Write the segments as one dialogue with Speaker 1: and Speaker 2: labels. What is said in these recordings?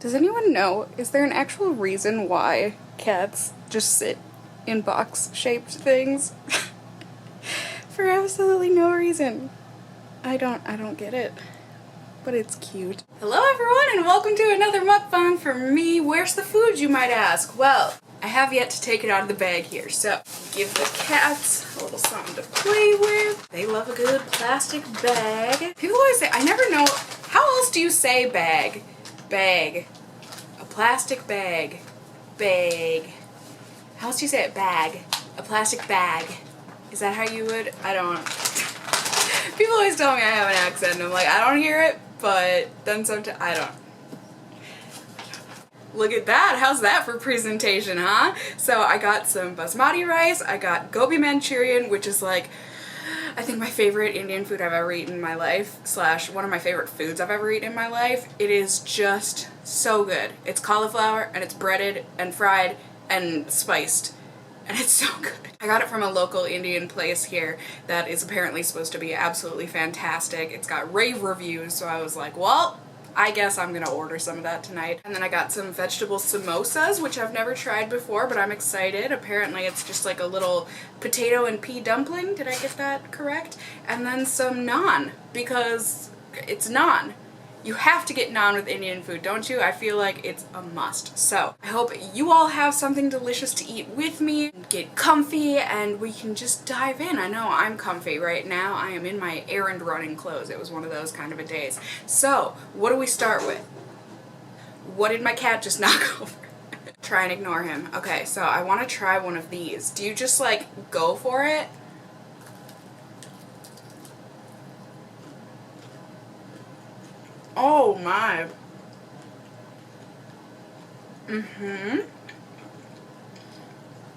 Speaker 1: Does anyone know, is there an actual reason why cats just sit in box-shaped things? For absolutely no reason. I don't get it. But it's cute. Hello everyone and welcome to another mukbang from me. Where's the food, you might ask? Well, I have yet to take it out of the bag here, so give the cats a little something to play with. They love a good plastic bag. People always say, I never know, how else do you say bag? Bag. A plastic bag. Bag. How else do you say it? Bag. A plastic bag. Is that how you would? I don't. People always tell me I have an accent and I'm like, I don't hear it, but then sometimes I don't. Look at that. How's that for presentation, huh? So I got some basmati rice. I got Gobi Manchurian, which is like, I think my favorite Indian food I've ever eaten in my life, slash one of my favorite foods I've ever eaten in my life. It is just so good. It's cauliflower and it's breaded and fried and spiced. And it's so good. I got it from a local Indian place here that is apparently supposed to be absolutely fantastic. It's got rave reviews, so I was like, well, I guess I'm gonna order some of that tonight. And then I got some vegetable samosas, which I've never tried before, but I'm excited. Apparently it's just like a little potato and pea dumpling. Did I get that correct? And then some naan, because it's naan. You have to get naan with Indian food, don't you? I feel like it's a must. So I hope you all have something delicious to eat with me, get comfy, and we can just dive in. I know I'm comfy right now. I am in my errand running clothes. It was one of those kind of a days. So what do we start with? What did my cat just knock over? Try and ignore him. Okay, so I want to try one of these. Do you just like go for it? Oh my.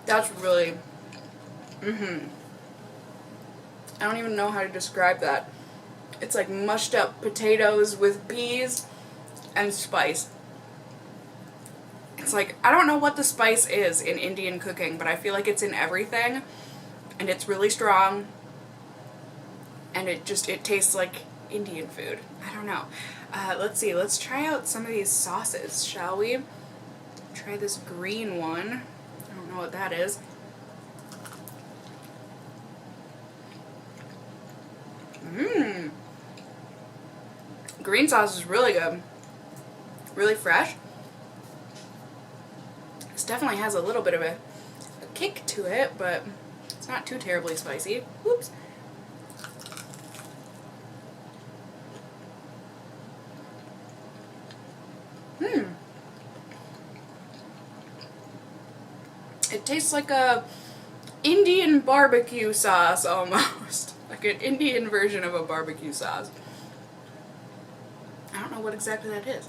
Speaker 1: That's really, I don't even know how to describe that. It's like mushed up potatoes with peas and spice. It's like, I don't know what the spice is in Indian cooking, but I feel like it's in everything. And it's really strong. And it tastes like Indian food. I don't know. Let's see, let's try out some of these sauces, shall we? Try this green one. I don't know what that is. Green sauce is really good. Really fresh. This definitely has a little bit of a kick to it, but it's not too terribly spicy. Whoops. It tastes like a Indian barbecue sauce almost. Like an Indian version of a barbecue sauce. I don't know what exactly that is.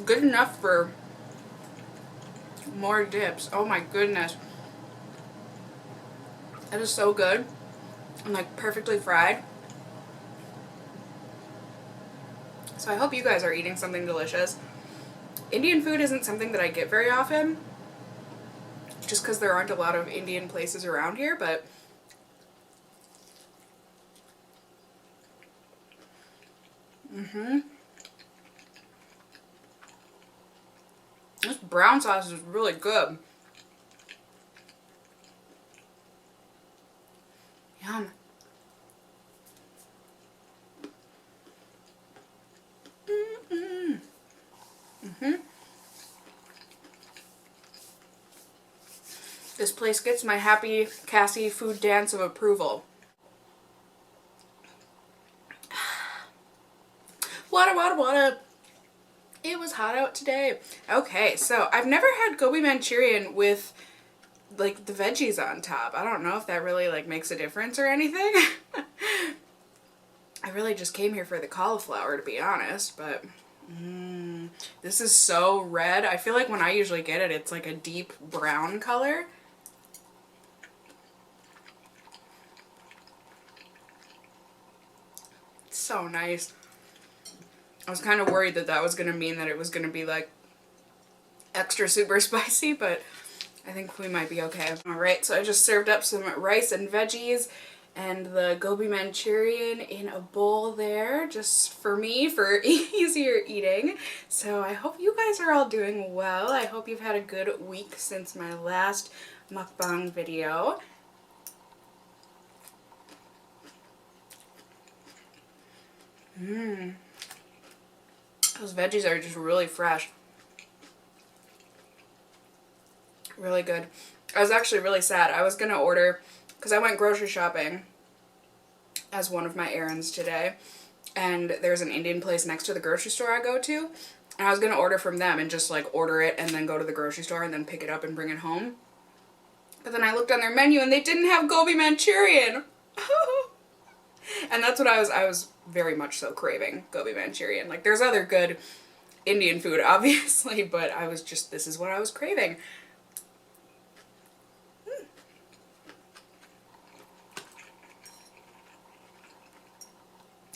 Speaker 1: Good enough for more dips. Oh my goodness. That is so good. And like perfectly fried. So I hope you guys are eating something delicious. Indian food isn't something that I get very often, just because there aren't a lot of Indian places around here, but this brown sauce is really good. Yum. This place gets my happy Cassie food dance of approval. Water, water, water. It was hot out today. Okay, so I've never had Gobi Manchurian with like the veggies on top. I don't know if that really like makes a difference or anything. I really just came here for the cauliflower, to be honest, but this is so red. I feel like when I usually get it, it's like a deep brown color. It's so nice. I was kind of worried that that was going to mean that it was going to be like extra super spicy, but I think we might be okay. Alright, so I just served up some rice and veggies, and the Gobi Manchurian in a bowl there, just for me, for easier eating. So I hope you guys are all doing well. I hope you've had a good week since my last mukbang video. Those veggies are just really fresh. Really good. I was actually really sad. I was gonna order, because I went grocery shopping as one of my errands today, and there's an Indian place next to the grocery store I go to, and I was gonna order from them and just like order it and then go to the grocery store and then pick it up and bring it home. But then I looked on their menu and they didn't have Gobi Manchurian. And that's what I was very much so craving, Gobi Manchurian. Like, there's other good Indian food, obviously, but I was just, this is what I was craving.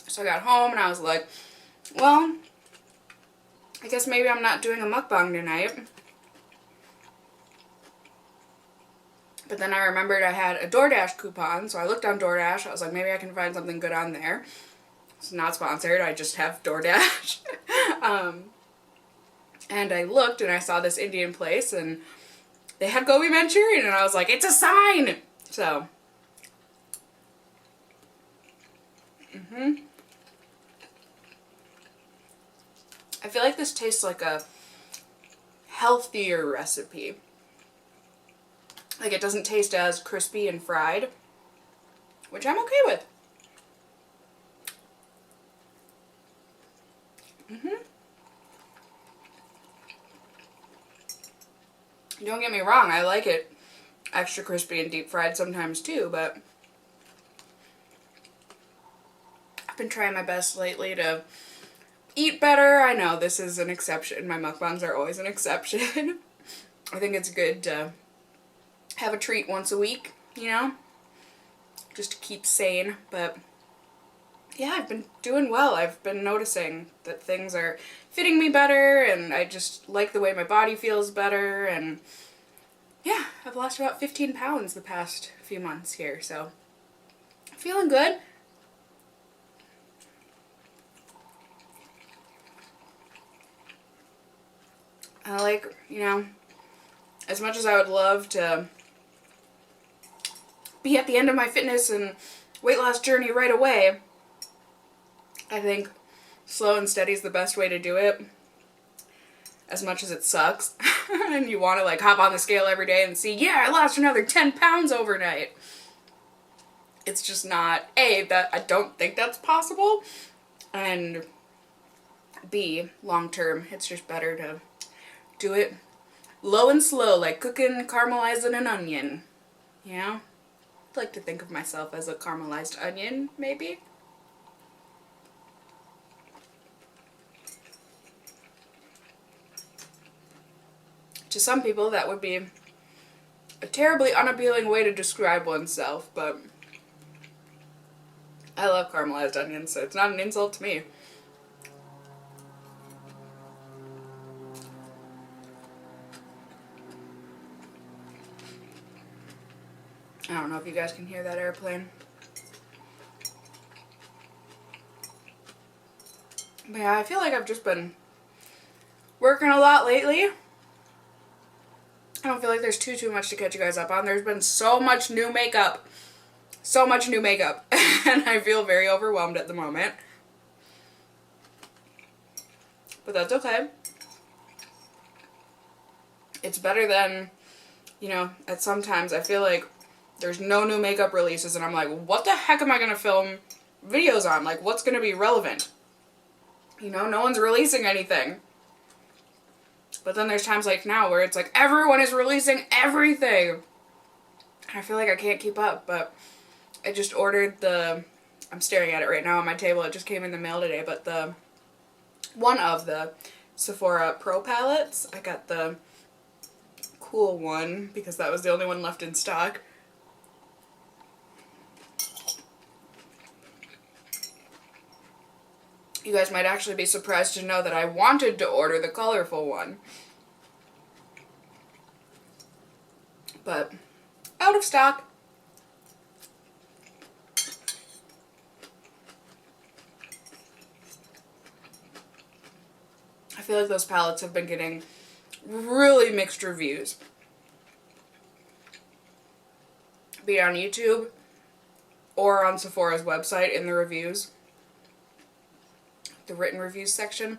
Speaker 1: So I got home and I was like, well, I guess maybe I'm not doing a mukbang tonight. But then I remembered I had a DoorDash coupon, so I looked on DoorDash. I was like, maybe I can find something good on there. It's not sponsored, I just have DoorDash. And I looked and I saw this Indian place and they had Gobi Manchurian and I was like, it's a sign! So. I feel like this tastes like a healthier recipe. Like, it doesn't taste as crispy and fried, which I'm okay with. Don't get me wrong, I like it extra crispy and deep fried sometimes too, but I've been trying my best lately to eat better. I know this is an exception. My mukbangs are always an exception. I think it's good to have a treat once a week, you know, just to keep sane. But yeah, I've been doing well. I've been noticing that things are fitting me better, and I just like the way my body feels better, and yeah, I've lost about 15 pounds the past few months here, so feeling good. I like, you know, as much as I would love to be at the end of my fitness and weight loss journey right away, I think slow and steady is the best way to do it, as much as it sucks. And you want to like hop on the scale every day and see, yeah, I lost another 10 pounds overnight. It's just not, A, that I don't think that's possible, and B, long term, it's just better to do it low and slow, like cooking, caramelizing an onion, you know? I'd like to think of myself as a caramelized onion, maybe. To some people, that would be a terribly unappealing way to describe oneself, but I love caramelized onions, so it's not an insult to me. I don't know if you guys can hear that airplane. But yeah, I feel like I've just been working a lot lately. I don't feel like there's too much to catch you guys up on. There's been so much new makeup. So much new makeup. And I feel very overwhelmed at the moment. But that's okay. It's better than, you know, at sometimes I feel like there's no new makeup releases and I'm like, what the heck am I going to film videos on? Like, what's going to be relevant? You know, no one's releasing anything. But then there's times like now where it's like everyone is releasing everything. And I feel like I can't keep up, but I just ordered I'm staring at it right now on my table. It just came in the mail today, but one of the Sephora Pro palettes. I got the cool one because that was the only one left in stock. You guys might actually be surprised to know that I wanted to order the colorful one. But out of stock. feel like those palettes have been getting really mixed reviews. Be it on YouTube or on Sephora's website in the reviews, the written reviews section.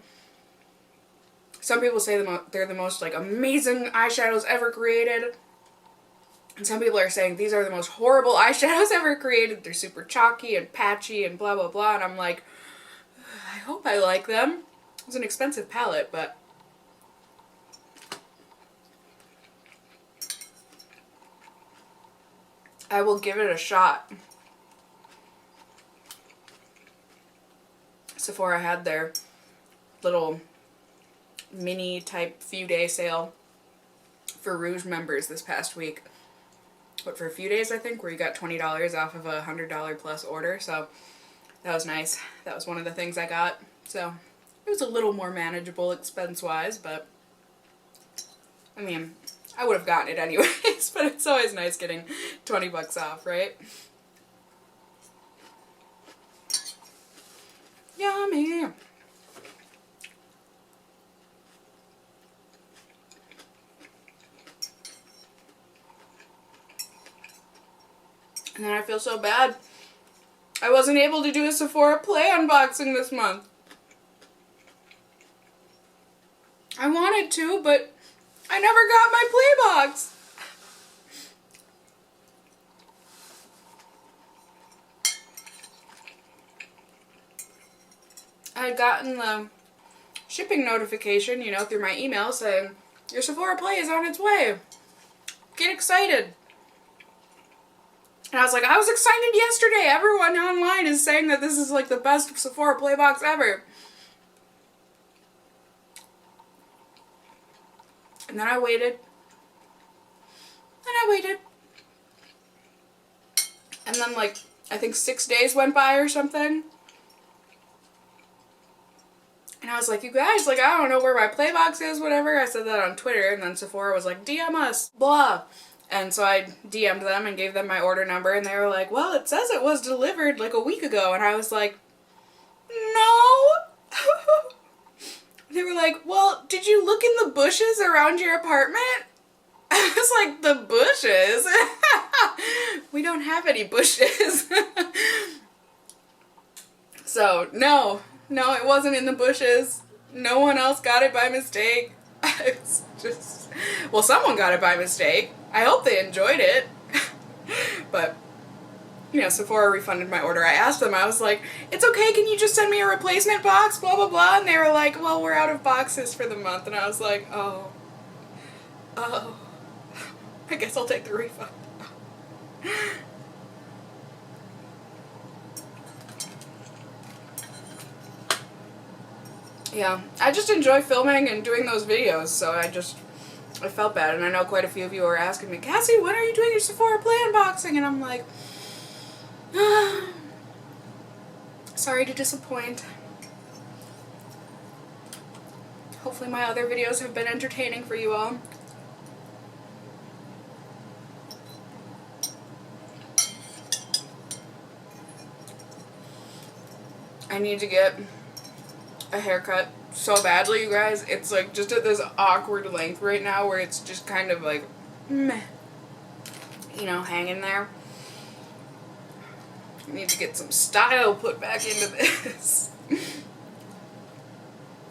Speaker 1: Some people say they're the most like amazing eyeshadows ever created. And some people are saying these are the most horrible eyeshadows ever created. They're super chalky and patchy and blah blah blah. And I'm like, I hope I like them. It was an expensive palette, but I will give it a shot. Sephora had their little mini type few day sale for Rouge members this past week. But for a few days, I think, where you got $20 off of a $100 plus order. So that was nice. That was one of the things I got. So it was a little more manageable expense-wise, but I mean, I would have gotten it anyways, but it's always nice getting 20 bucks off, right? Yummy! And then I feel so bad. I wasn't able to do a Sephora Play unboxing this month. I wanted to, but I never got my Play box. I had gotten the shipping notification, you know, through my email saying, your Sephora Play is on its way. Get excited. And I was like, I was excited yesterday. Everyone online is saying that this is like the best Sephora Play box ever. And then I waited. And I waited. And then like, I think 6 days went by or something. And I was like, you guys, like, I don't know where my Play box is, whatever. I said that on Twitter, and then Sephora was like, DM us, blah. And so I DM'd them and gave them my order number, and they were like, well, it says it was delivered like a week ago. And I was like, no. They were like, well, did you look in the bushes around your apartment? I was like, the bushes? We don't have any bushes. So, no, it wasn't in the bushes. No one else got it by mistake. It's just, well, someone got it by mistake. I hope they enjoyed it. But, you know, Sephora refunded my order. I asked them, I was like, it's okay, can you just send me a replacement box, blah, blah, blah. And they were like, well, we're out of boxes for the month. And I was like, oh, I guess I'll take the refund. Yeah, I just enjoy filming and doing those videos, so I felt bad. And I know quite a few of you are asking me, Cassie, when are you doing your Sephora Play unboxing? And I'm like, sorry to disappoint. Hopefully my other videos have been entertaining for you all. I need to get a haircut so badly, you guys. It's like just at this awkward length right now where it's just kind of like meh, you know, hanging there. I need to get some style put back into this.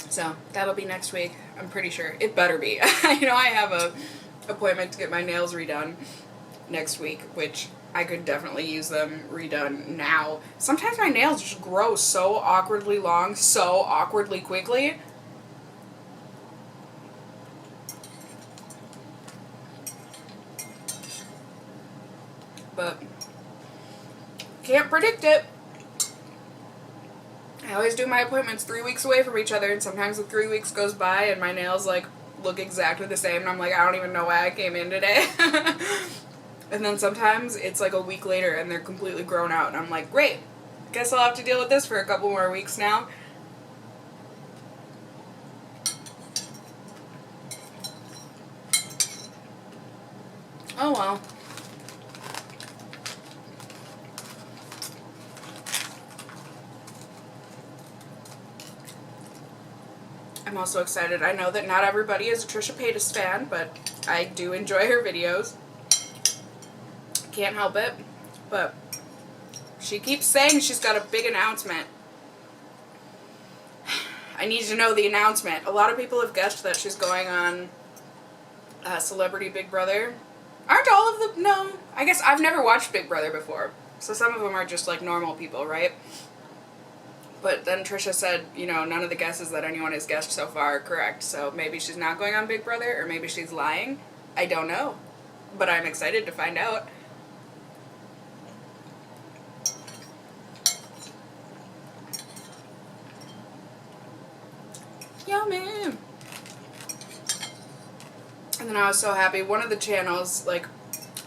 Speaker 1: So that'll be next week, I'm pretty sure. It better be. You know, I have a appointment to get my nails redone next week, which I could definitely use them redone now. Sometimes my nails just grow so awkwardly long, so awkwardly quickly. But can't predict it. I always do my appointments 3 weeks away from each other, and sometimes the 3 weeks goes by and my nails like look exactly the same, and I'm like, I don't even know why I came in today. And then sometimes it's like a week later and they're completely grown out, and I'm like, great, guess I'll have to deal with this for a couple more weeks now. Oh well. I'm also excited. I know that not everybody is a Trisha Paytas fan, but I do enjoy her videos. Can't help it. But she keeps saying she's got a big announcement. I need to know the announcement. A lot of people have guessed that she's going on Celebrity Big Brother. Aren't all of them? No. I guess I've never watched Big Brother before. So some of them are just like normal people, right? But then Trisha said, you know, none of the guesses that anyone has guessed so far are correct. So maybe she's not going on Big Brother, or maybe she's lying. I don't know. But I'm excited to find out. Yummy! And then I was so happy. One of the channels, like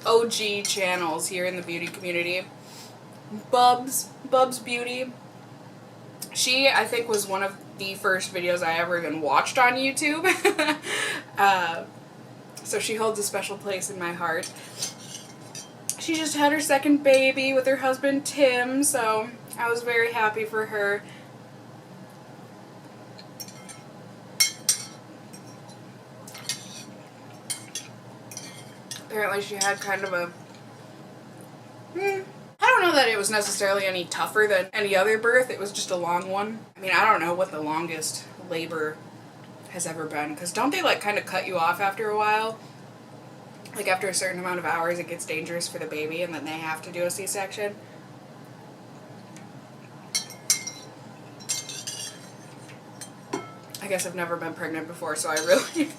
Speaker 1: OG channels here in the beauty community, Bubs Beauty. She, I think, was one of the first videos I ever even watched on YouTube. So she holds a special place in my heart. She just had her second baby with her husband Tim, so I was very happy for her. Apparently she had kind of a... I don't know that it was necessarily any tougher than any other birth. It was just a long one. I mean, I don't know what the longest labor has ever been, because don't they like kind of cut you off after a while? Like after a certain amount of hours it gets dangerous for the baby and then they have to do a C-section. I guess I've never been pregnant before, so I really...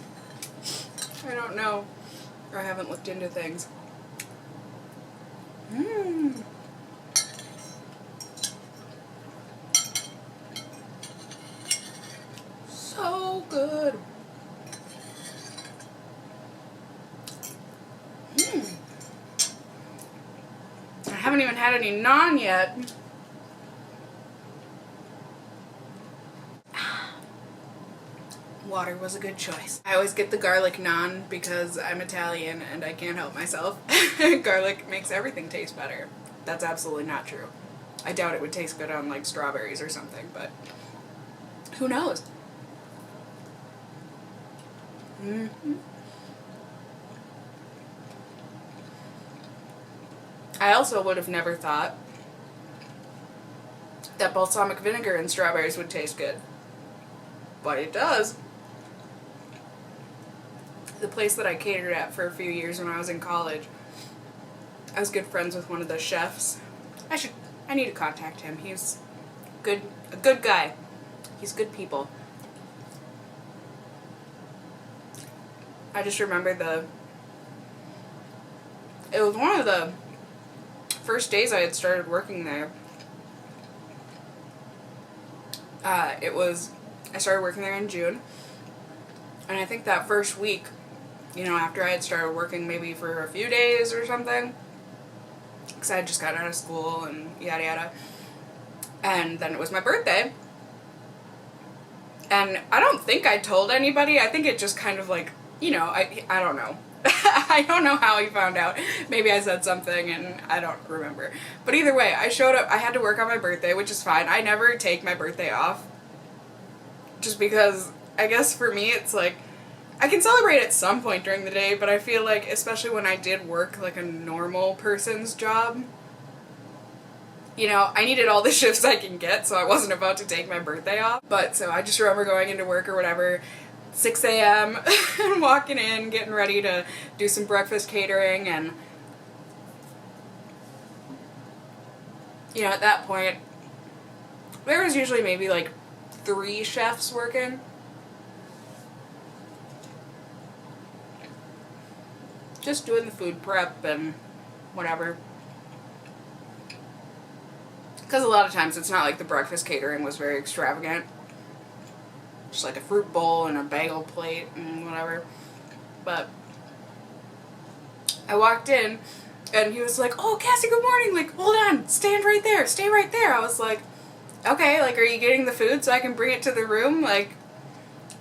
Speaker 1: I don't know. Or I haven't looked into things. So good. I haven't even had any naan yet. Water was a good choice. I always get the garlic naan because I'm Italian and I can't help myself. Garlic makes everything taste better. That's absolutely not true. I doubt it would taste good on like strawberries or something, but who knows? I also would have never thought that balsamic vinegar and strawberries would taste good, but it does. The place that I catered at for a few years when I was in college, I was good friends with one of the chefs. I need to contact him. He's a good guy. He's good people. I just remember it was one of the first days I had started working there. I started working there in June, and I think that first week, you know, after I had started working maybe for a few days or something, because I had just gotten out of school and yada yada, and then it was my birthday, and I don't think I told anybody. I think it just kind of like, you know, I don't know. I don't know how he found out. Maybe I said something and I don't remember. But either way, I showed up. I had to work on my birthday, which is fine. I never take my birthday off. Just because, I guess for me, it's like, I can celebrate at some point during the day, but I feel like, especially when I did work like a normal person's job, you know, I needed all the shifts I can get, so I wasn't about to take my birthday off. But, so I just remember going into work or whatever, 6 a.m. and walking in, getting ready to do some breakfast catering, and, you know, at that point, there was usually maybe like 3 chefs working. Just doing the food prep and whatever. Because a lot of times it's not like the breakfast catering was very extravagant. Just like a fruit bowl and a bagel plate and whatever. But I walked in and he was like, "Oh, Cassie, good morning. Like, hold on, stand right there, stay right there." I was like, "Okay, like, are you getting the food so I can bring it to the room? Like,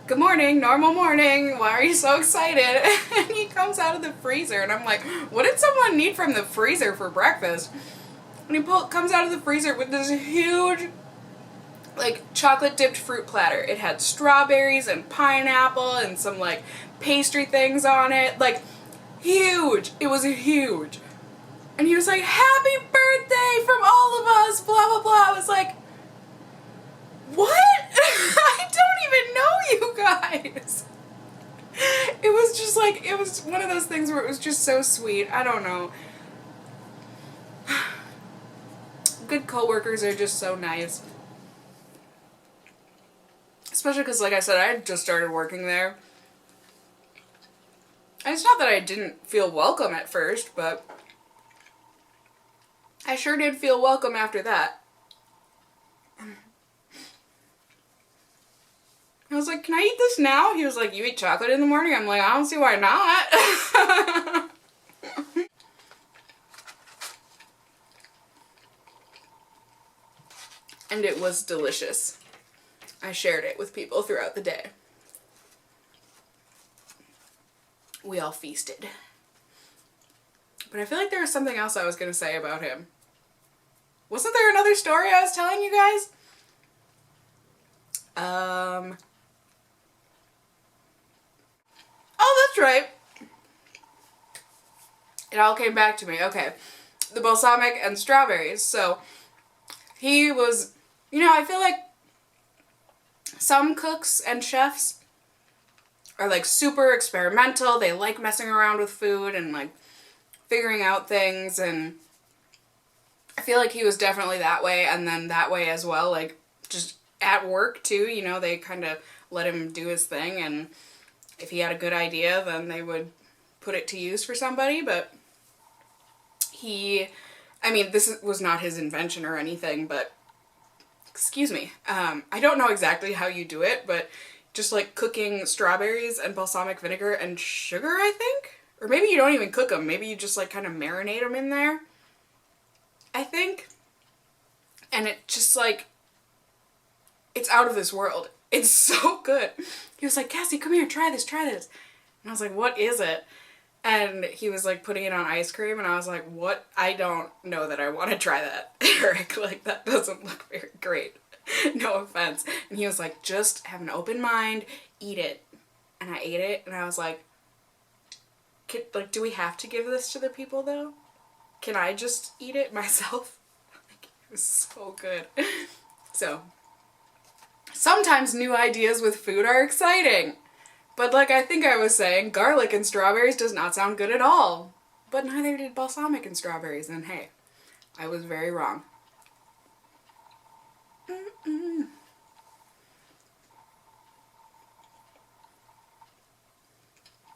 Speaker 1: good morning, normal morning. Why are you so excited?" And he comes out of the freezer and I'm like, what did someone need from the freezer for breakfast? And he comes out of the freezer with this huge, like chocolate dipped fruit platter. It had strawberries and pineapple and some like pastry things on it. Like huge. It was huge. And he was like, happy birthday from all of us, blah blah blah. I was like, what? I don't even know you guys. It was just like, it was one of those things where it was just so sweet. I don't know. Good coworkers are just so nice. Especially because, like I said, I had just started working there. And it's not that I didn't feel welcome at first, but I sure did feel welcome after that. I was like, can I eat this now? He was like, you eat chocolate in the morning? I'm like, I don't see why not. And it was delicious. I shared it with people throughout the day. We all feasted. But I feel like there was something else I was going to say about him. Wasn't there another story I was telling you guys? Oh, that's right. It all came back to me. Okay. The balsamic and strawberries. So, he was, you know, I feel like some cooks and chefs are like super experimental. They like messing around with food and like figuring out things, and I feel like he was definitely that way, and then that way as well, like just at work too, you know, they kind of let him do his thing, and if he had a good idea, then they would put it to use for somebody. But I mean, this was not his invention or anything, but excuse me, I don't know exactly how you do it, but just like cooking strawberries and balsamic vinegar and sugar, I think? Or maybe you don't even cook them, maybe you just like kind of marinate them in there, I think. And it just like, it's out of this world. It's so good. He was like, Cassie, come here, try this, try this. And I was like, what is it? And he was like putting it on ice cream, and I was like, what? I don't know that I want to try that, Eric. Like, that doesn't look very great. No offense. And he was like, just have an open mind, eat it. And I ate it, and I was like, do we have to give this to the people, though? Can I just eat it myself? Like, it was so good. So, sometimes new ideas with food are exciting. But like I think I was saying, garlic and strawberries does not sound good at all. But neither did balsamic and strawberries, and hey, I was very wrong.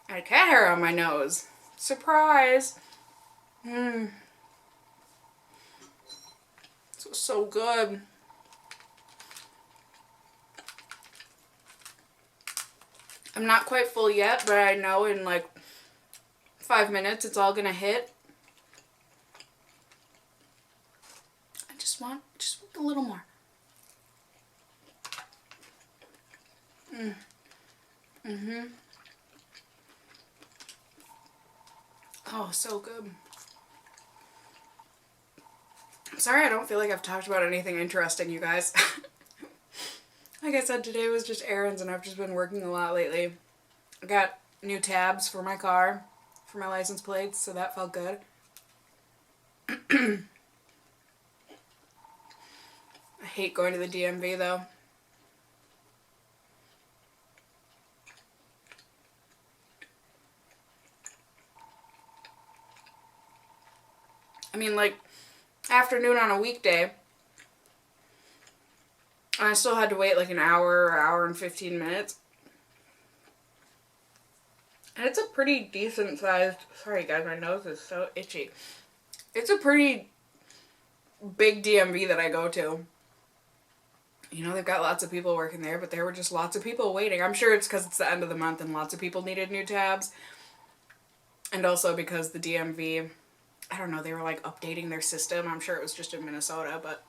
Speaker 1: I had cat hair on my nose. Surprise! This was so good. I'm not quite full yet, but I know in like 5 minutes it's all gonna hit. I just want a little more. Oh, so good. I'm sorry I don't feel like I've talked about anything interesting, you guys. Like I said, today was just errands, and I've just been working a lot lately. I got new tabs for my car, for my license plates, so that felt good. I hate going to the DMV though. I mean, like, afternoon on a weekday, and I still had to wait like an hour and 15 minutes. And it's a pretty decent sized, sorry guys, my nose is so itchy. It's a pretty big DMV that I go to. You know, they've got lots of people working there, but there were just lots of people waiting. I'm sure it's because it's the end of the month and lots of people needed new tabs. And also because the DMV, I don't know, they were like updating their system. I'm sure it was just in Minnesota, but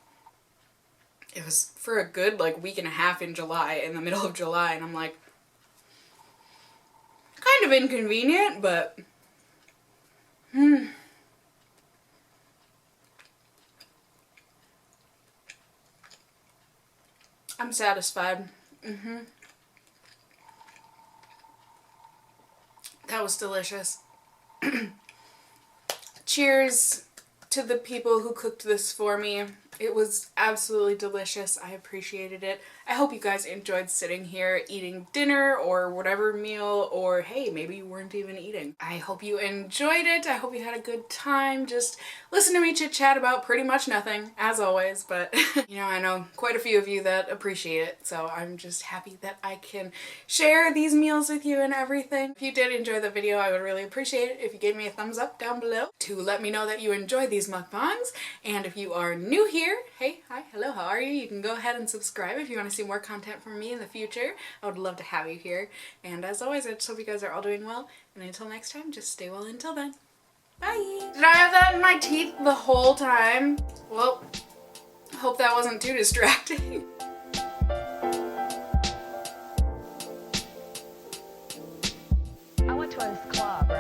Speaker 1: it was for a good like week and a half in July, in the middle of July, and I'm like, kind of inconvenient, but I'm satisfied. That was delicious. Cheers to the people who cooked this for me. It was absolutely delicious. I appreciated it. I hope you guys enjoyed sitting here eating dinner or whatever meal, or hey, maybe you weren't even eating. I hope you enjoyed it. I hope you had a good time. Just listen to me chit chat about pretty much nothing, as always, but you know, I know quite a few of you that appreciate it, so I'm just happy that I can share these meals with you and everything. If you did enjoy the video, I would really appreciate it if you gave me a thumbs up down below to let me know that you enjoyed these mukbangs. And if you are new here, hey, hi, hello, how are you? You can go ahead and subscribe if you want to see more content from me in the future. I would love to have you here. And as always, I just hope you guys are all doing well. And until next time, just stay well until then. Bye! Did I have that in my teeth the whole time? Well, hope that wasn't too distracting.
Speaker 2: I went to a club.